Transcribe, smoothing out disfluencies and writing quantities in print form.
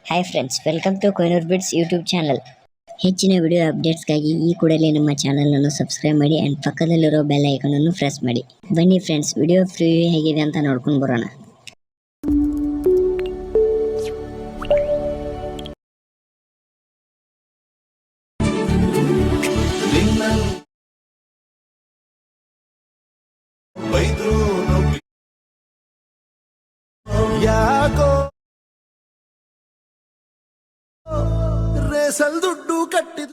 Hi friends, welcome to Kohinoor bits YouTube channel. ಹೆಚ್ಚಿನ video ಅಪ್ಡೇಟ್ಸ್ಗಾಗಿ ಈ ಕೂಡಲೇ ನಮ್ಮ ಚಾನಲನ್ನು ಸಬ್ಸ್ಕ್ರೈಬ್ ಮಾಡಿ ಆ್ಯಂಡ್ ಪಕ್ಕದಲ್ಲಿರೋ ಬೆಲ್ ಐಕನನ್ನು ಪ್ರೆಸ್ ಮಾಡಿ. ಬನ್ನಿ ಫ್ರೆಂಡ್ಸ್, ವಿಡಿಯೋ ಫ್ರೀ ಹೇಗಿದೆ ಅಂತ ನೋಡ್ಕೊಂಡು ಬರೋಣ. ಯಾಕೋ ರೇಸಲ್ ದುಡ್ಡು ಕಟ್ಟಿದ